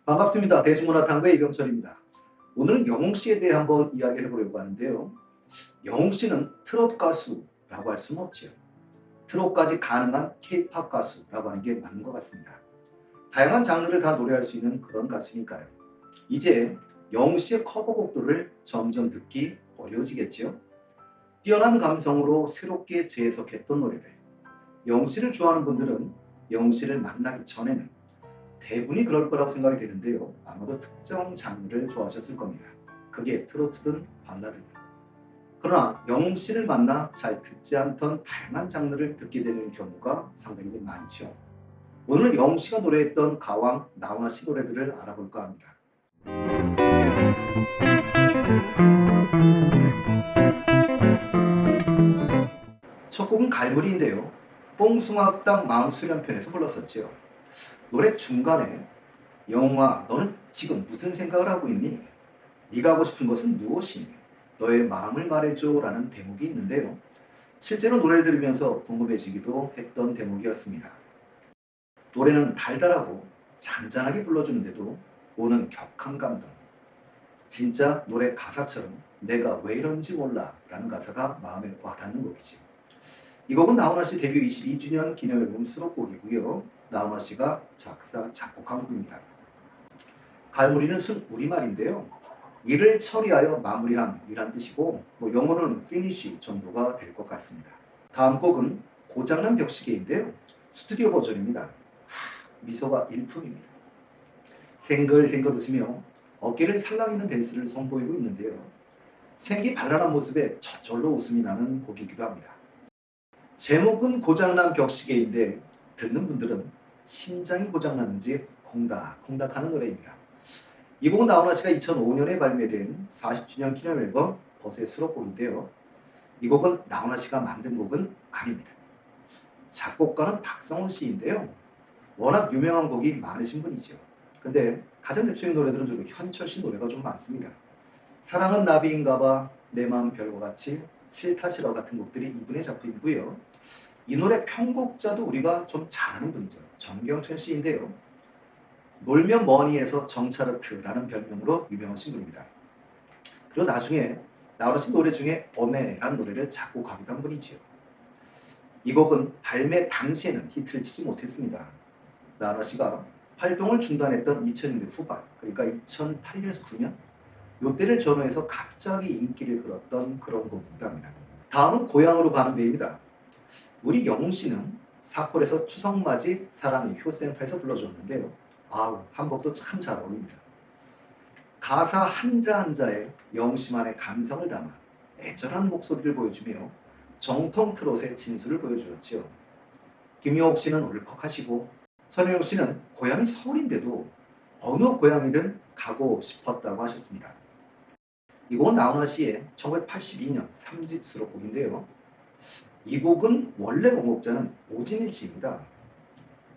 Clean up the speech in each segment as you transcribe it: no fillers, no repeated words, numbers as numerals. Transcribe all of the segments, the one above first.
반갑습니다. 대중문화탐구의 이병철입니다. 오늘은 영웅 씨에 대해 한번 이야기를 해보려고 하는데요. 영웅 씨는 트롯 가수라고 할 수는 없지요. 트롯까지 가능한 케이팝 가수라고 하는 게 맞는 것 같습니다. 다양한 장르를 다 노래할 수 있는 그런 가수니까요. 이제 영웅 씨의 커버곡들을 점점 듣기 어려워지겠지요. 뛰어난 감성으로 새롭게 재해석했던 노래들. 영웅 씨를 좋아하는 분들은 영웅 씨를 만나기 전에는 대부분이 그럴 거라고 생각이 되는데요. 아마도 특정 장르를 좋아하셨을 겁니다. 그게 트로트든 발라드든. 그러나 영웅 씨를 만나 잘 듣지 않던 다양한 장르를 듣게 되는 경우가 상당히 좀 많죠. 오늘은 영웅 씨가 노래했던 가왕 나훈아 씨 노래들을 알아볼까 합니다. 첫 곡은 갈무리인데요. 뽕숭아학당 마음수련편에서 불렀었죠. 노래 중간에 영웅아, 너는 지금 무슨 생각을 하고 있니? 네가 하고 싶은 것은 무엇이니? 너의 마음을 말해줘 라는 대목이 있는데요. 실제로 노래를 들으면서 궁금해지기도 했던 대목이었습니다. 노래는 달달하고 잔잔하게 불러주는데도 오는 격한 감동. 진짜 노래 가사처럼 내가 왜 이런지 몰라 라는 가사가 마음에 와닿는 곡이지. 이 곡은 나훈아 씨 데뷔 22주년 기념앨범 수록곡이고요. 나훈아 씨가 작사, 작곡한 곡입니다. 갈무리는 순 우리말인데요. 일을 처리하여 마무리함이란 뜻이고 영어로는 finish 정도가 될 것 같습니다. 다음 곡은 고장난 벽시계인데요. 스튜디오 버전입니다. 미소가 일품입니다. 생글생글 웃으며 어깨를 살랑이는 댄스를 선보이고 있는데요. 생기 발랄한 모습에 저절로 웃음이 나는 곡이기도 합니다. 제목은 고장난 벽시계인데 듣는 분들은 심장이 고장났는지 콩닥콩닥하는 노래입니다. 이 곡은 나훈아 씨가 2005년에 발매된 40주년 기념앨범 벗의 수록곡인데요. 이 곡은 나훈아 씨가 만든 곡은 아닙니다. 작곡가는 박성훈 씨인데요. 워낙 유명한 곡이 많으신 분이죠. 근데 가장 대표적인 노래들은 주로 현철 씨 노래가 좀 많습니다. 사랑은 나비인가봐, 내 마음 별과 같이, 싫다시러 같은 곡들이 이분의 작품이고요. 이 노래 편곡자도 우리가 좀 잘 아는 분이죠. 정경천 씨인데요. 놀면 머니에서 정차르트라는 별명으로 유명하신 분입니다. 그리고 나중에 나훈아 씨 노래 중에 어메라는 노래를 작곡하기도 한 분이지요. 이 곡은 발매 당시에는 히트를 치지 못했습니다. 나훈아 씨가 활동을 중단했던 2000년대 후반, 그러니까 2008년에서 9년 요때를 전후해서 갑자기 인기를 끌었던 그런 곡이기도 합니다. 다음은 고향으로 가는 배입니다. 우리 영웅 씨는 사콜에서 추석맞이 사랑의 효센터에서 불러줬는데요. 한복도 참 잘 어울립니다. 가사 한자 한자에 영웅 씨만의 감성을 담아 애절한 목소리를 보여주며 정통 트롯의 진수를 보여주었지요. 김용옥 씨는 울컥하시고 선영용 씨는 고향이 서울인데도 어느 고향이든 가고 싶었다고 하셨습니다. 이 곡은 나훈아 씨의 1982년 3집 수록곡인데요. 이 곡은 원래 원곡자는 오진일 씨입니다.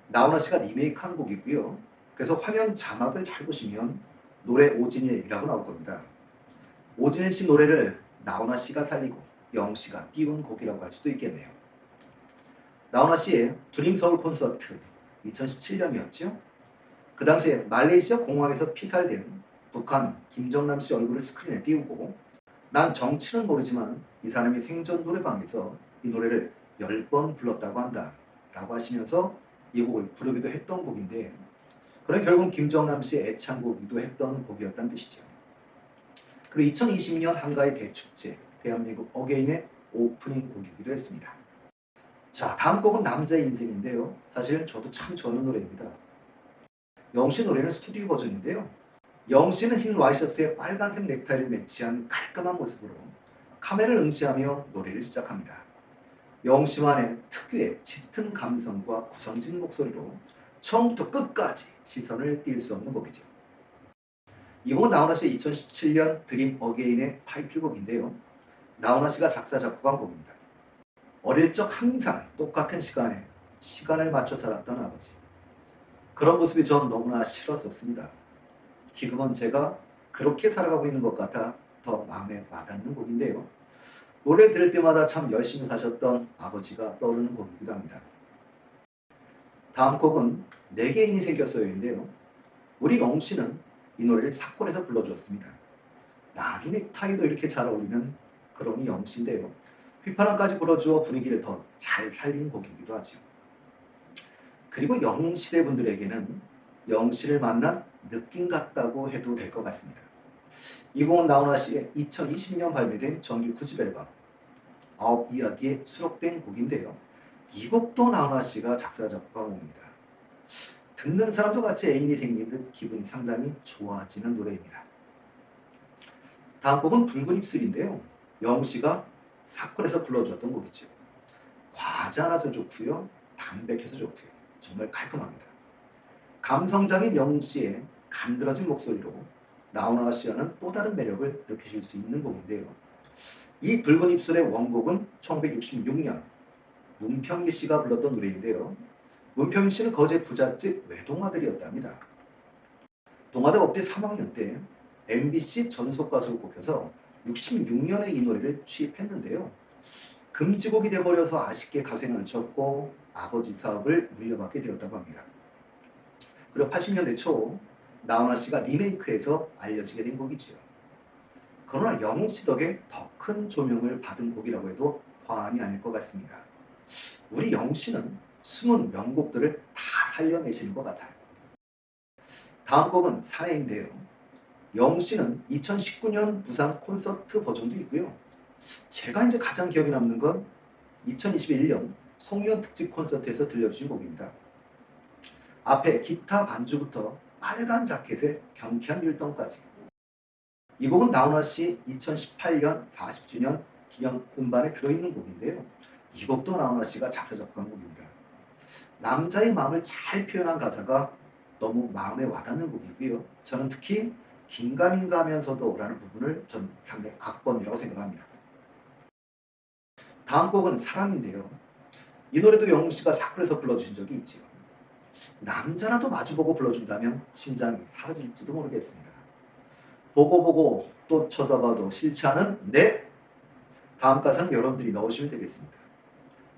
나훈아 씨가 리메이크한 곡이고요. 그래서 화면 자막을 잘 보시면 노래 오진일이라고 나올 겁니다. 오진일 씨 노래를 나훈아 씨가 살리고 영웅 씨가 띄운 곡이라고 할 수도 있겠네요. 나훈아 씨의 드림 서울 콘서트 2017년이었죠. 그 당시에 말레이시아 공항에서 피살된 북한 김정남 씨 얼굴을 스크린에 띄우고 난 정치는 모르지만 이 사람이 생전 노래방에서 이 노래를 10번 불렀다고 한다 라고 하시면서 이 곡을 부르기도 했던 곡인데 그래 결국 김정남 씨의 애창곡이기도 했던 곡이었다는 뜻이죠. 그리고 2020년 한가위 대축제 대한민국 어게인의 오프닝 곡이기도 했습니다. 자, 다음 곡은 남자의 인생인데요. 사실 저도 참 좋아하는 노래입니다. 영웅 씨 노래는 스튜디오 버전인데요. 영웅 씨는 흰 와이셔츠에 빨간색 넥타이를 매치한 깔끔한 모습으로 카메라를 응시하며 노래를 시작합니다. 영웅 씨만의 특유의 짙은 감성과 구성진 목소리로 처음부터 끝까지 시선을 띌 수 없는 곡이죠. 이 곡은 나훈아 씨의 2017년 드림 어게인의 타이틀곡인데요. 나훈아 씨가 작사 작곡한 곡입니다. 어릴 적 항상 똑같은 시간에 시간을 맞춰 살았던 아버지. 그런 모습이 전 너무나 싫었었습니다. 지금은 제가 그렇게 살아가고 있는 것 같아 더 마음에 와닿는 곡인데요. 노래를 들을 때마다 참 열심히 사셨던 아버지가 떠오르는 곡이기도 합니다. 다음 곡은 내 개인이 생겼어요인데요. 우리 영웅 씨는 이 노래를 사콜에서 불러주었습니다. 남이 넥타이도 이렇게 잘 어울리는 그런 이 영웅 씨인데요. 휘파람까지 불어주어 분위기를 더 잘 살린 곡이기도 하죠. 그리고 영웅 시대 분들에게는 영웅 씨를 만난 느낌 같다고 해도 될 것 같습니다. 이 곡은 나훈아 씨의 2020년 발매된 정규 9집 앨범 아홉 이야기에 수록된 곡인데요. 이 곡도 나훈아 씨가 작사 작곡한 곡입니다. 듣는 사람도 같이 애인이 생긴 듯 기분이 상당히 좋아지는 노래입니다. 다음 곡은 붉은 입술인데요. 영웅 씨가 사콜에서 불러주었던 곡이죠. 과하지 않아서 좋고요. 담백해서 좋고요. 정말 깔끔합니다. 감성적인 영웅 씨의 간드러진 목소리로 나훈아 씨와는 또 다른 매력을 느끼실 수 있는 곡인데요. 이 붉은 입술의 원곡은 1966년 문평일 씨가 불렀던 노래인데요. 문평일 씨는 거제 부잣집 외동아들이었답니다. 동아대 법대 3학년 때 MBC 전속 가수로 꼽혀서 66년에 이 노래를 취입했는데요. 금지곡이 돼버려서 아쉽게 가수생활을 쳤고 아버지 사업을 물려받게 되었다고 합니다. 그리고 80년대 초 나훈아 씨가 리메이크해서 알려지게 된 곡이지요. 그러나 영웅 씨 덕에 더 큰 조명을 받은 곡이라고 해도 과언이 아닐 것 같습니다. 우리 영웅 씨는 숨은 명곡들을 다 살려내시는 것 같아요. 다음 곡은 사내인데요. 영웅 씨는 2019년 부산 콘서트 버전도 있고요. 제가 이제 가장 기억에 남는 건 2021년 송유연 특집 콘서트에서 들려주신 곡입니다. 앞에 기타 반주부터 빨간 자켓에 경쾌한 율동까지. 이 곡은 나훈아 씨 2018년 40주년 기념 음반에 들어있는 곡인데요. 이 곡도 나훈아 씨가 작사 작곡한 곡입니다. 남자의 마음을 잘 표현한 가사가 너무 마음에 와닿는 곡이고요. 저는 특히 긴가민가 하면서도 라는 부분을 저는 상당히 압권이라고 생각합니다. 다음 곡은 사랑인데요. 이 노래도 영웅 씨가 사콜에서 불러주신 적이 있지요. 남자라도 마주보고 불러준다면 심장이 사라질지도 모르겠습니다. 보고 보고 또 쳐다봐도 싫지 않은 네. 다음 가사는 여러분들이 넣으시면 되겠습니다.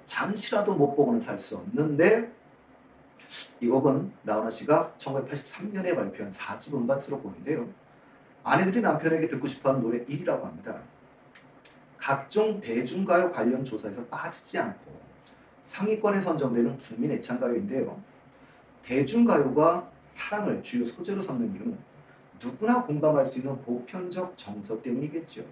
잠시라도 못 보고는 살 수 없는데. 이 곡은 나훈아 씨가 1983년에 발표한 4집 음반 수록곡인데요. 아내들이 남편에게 듣고 싶어하는 노래 1위라고 합니다. 각종 대중가요 관련 조사에서 빠지지 않고 상위권에 선정되는 국민 애창가요인데요. 대중가요가 사랑을 주요 소재로 삼는 이유는 누구나 공감할 수 있는 보편적 정서 때문이겠죠.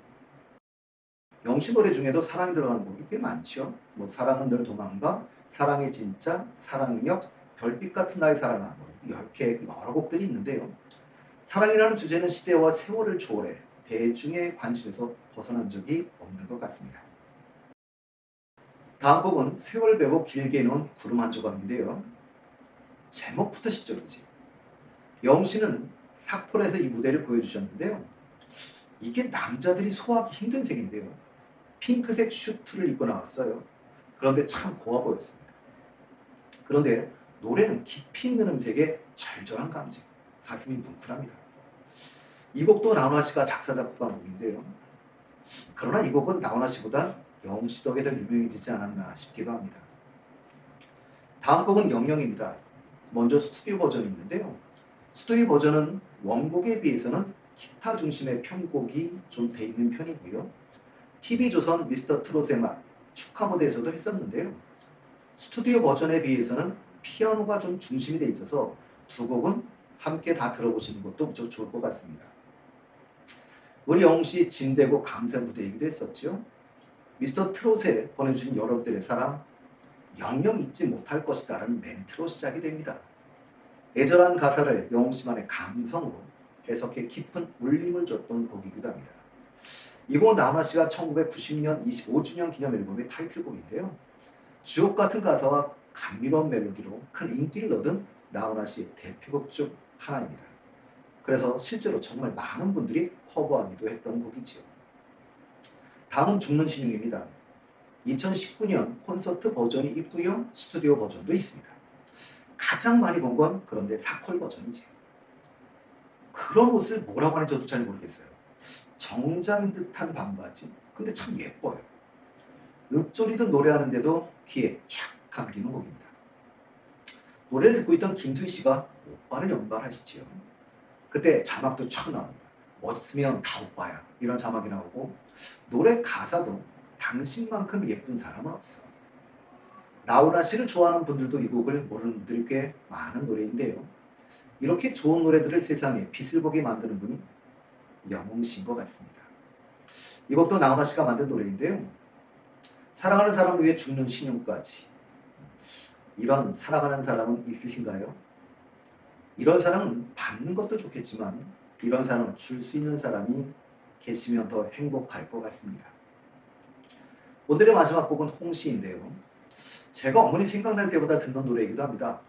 영시 노래 중에도 사랑이 들어가는 곡이 꽤 많죠. 뭐 사랑은 늘 도망가, 사랑의 진짜, 사랑력, 별빛 같은 나의 사랑아, 이렇게 여러 곡들이 있는데요. 사랑이라는 주제는 시대와 세월을 초월해 대중의 관심에서 벗어난 적이 없는 것 같습니다. 다음 곡은 세월 배고 길게 놓은 구름 한 조각인데요. 제목부터 시적이지. 영웅 씨는 사콜에서 이 무대를 보여주셨는데요. 이게 남자들이 소화하기 힘든 색인데요. 핑크색 슈트를 입고 나왔어요. 그런데 참 고와 보였습니다. 그런데 노래는 깊이 있는 음색에 절절한 감정, 가슴이 뭉클합니다. 이 곡도 나훈아 씨가 작사 작곡한 곡인데요. 그러나 이 곡은 나훈아 씨보다 영웅 씨 덕에 더 유명해지지 않았나 싶기도 합니다. 다음 곡은 영영입니다. 먼저 스튜디오 버전이 있는데요. 스튜디오 버전은 원곡에 비해서는 기타 중심의 편곡이 좀 돼 있는 편이고요. TV조선 미스터 트롯의 맛 축하 무대에서도 했었는데요. 스튜디오 버전에 비해서는 피아노가 좀 중심이 돼 있어서 두 곡은 함께 다 들어보시는 것도 무척 좋을 것 같습니다. 우리 영웅 씨 진대고 감사 무대이기도 했었죠. 미스터 트롯에 보내주신 여러분들의 사랑 영영 잊지 못할 것이다 라는 멘트로 시작이 됩니다. 애절한 가사를 영웅 씨만의 감성으로 해석해 깊은 울림을 줬던 곡이기도 합니다. 이 곡은 나훈아 씨가 1990년 25주년 기념 앨범의 타이틀곡인데요. 주옥 같은 가사와 감미로운 멜로디로 큰 인기를 얻은 나훈아 씨의 대표곡 중 하나입니다. 그래서 실제로 정말 많은 분들이 커버하기도 했던 곡이지요. 다음은 죽는 신용입니다. 2019년 콘서트 버전이 있고요. 스튜디오 버전도 있습니다. 가장 많이 본 건 그런데 사콜 버전이지. 그런 옷을 뭐라고 하는지 저도 잘 모르겠어요. 정장인 듯한 반바지. 근데 참 예뻐요. 읊조리듯 노래하는데도 귀에 촥 감기는 곡입니다. 노래를 듣고 있던 김수희 씨가 오빠를 연발하시지요. 그때 자막도 촥 나옵니다. 멋있으면 다 오빠야 이런 자막이 나오고 노래 가사도 당신만큼 예쁜 사람은 없어. 나훈아 씨를 좋아하는 분들도 이 곡을 모르는 분들이 꽤 많은 노래인데요. 이렇게 좋은 노래들을 세상에 빛을 보게 만드는 분이 영웅 씨인 것 같습니다. 이 곡도 나훈아 씨가 만든 노래인데요. 사랑하는 사람을 위해 죽는 신용까지. 이런 사랑하는 사람은 있으신가요? 이런 사랑은 받는 것도 좋겠지만 이런 사랑을 줄 수 있는 사람이 계시면 더 행복할 것 같습니다. 오늘의 마지막 곡은 홍시인데요. 제가 어머니 생각날 때보다 듣는 노래이기도 합니다.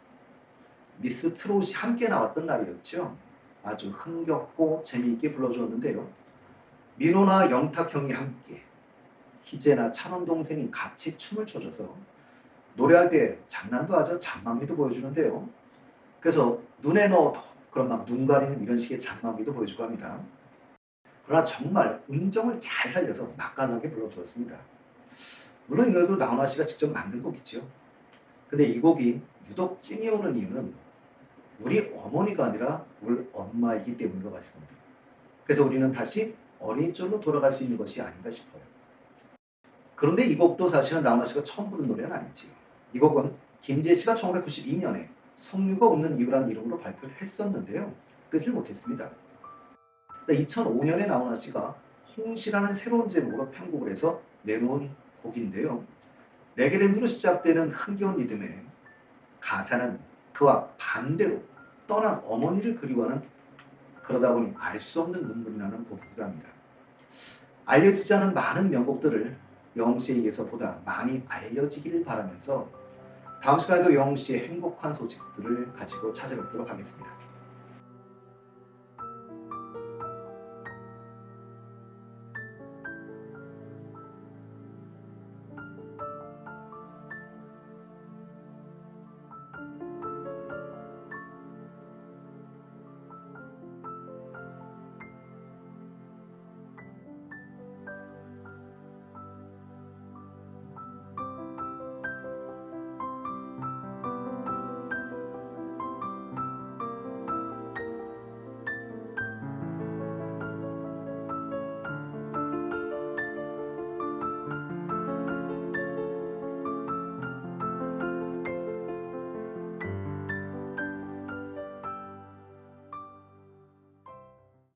미스 트롯이 함께 나왔던 날이었죠. 아주 흥겹고 재미있게 불러주었는데요. 민호나 영탁 형이 함께, 희재나 찬원 동생이 같이 춤을 춰줘서 노래할 때 장난도 하죠. 잔망미도 보여주는데요. 그래서 눈에 넣어도 그런 막 눈 가리는 이런 식의 잔망미도 보여주고 합니다. 그러나 정말 음정을 잘 살려서 맛깔나게 불러주었습니다. 물론 이 노래도 나훈아 씨가 직접 만든 곡이죠. 근데 이 곡이 유독 찡이 오는 이유는 우리 어머니가 아니라 우리 엄마이기 때문인 것 같습니다. 그래서 우리는 다시 어린 시절로 돌아갈 수 있는 것이 아닌가 싶어요. 그런데 이 곡도 사실은 나훈아 씨가 처음 부른 노래는 아니지요. 이 곡은 김재 씨가 1992년에 석류가 없는 이유라는 이름으로 발표를 했었는데요. 뜨질 못했습니다. 2005년에 나훈아 씨가 홍시라는 새로운 제목으로 편곡을 해서 내놓은 곡인데요. 레게랜드로 시작되는 흥겨운 리듬에 가사는 그와 반대로 떠난 어머니를 그리워하는 그러다 보니 알 수 없는 눈물이 나는 곡이기도 합니다. 알려지지 않은 많은 명곡들을 영웅 씨에 의해서 보다 많이 알려지기를 바라면서 다음 시간에도 영웅 씨의 행복한 소식들을 가지고 찾아뵙도록 하겠습니다.